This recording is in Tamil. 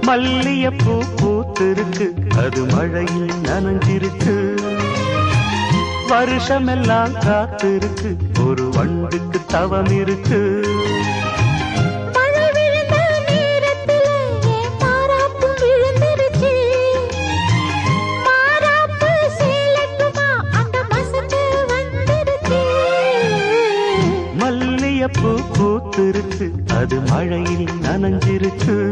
மல்லியப்பூ பூத்திருக்கு, அது மழையில் நனைஞ்சிருக்கு. வருஷமெல்லாம் காத்திருக்கு, ஒரு வண்டுக்கு தவம் இருக்கு. மல்லியப்பூ பூத்திருக்கு, அது மழையில் நனைஞ்சிருக்கு.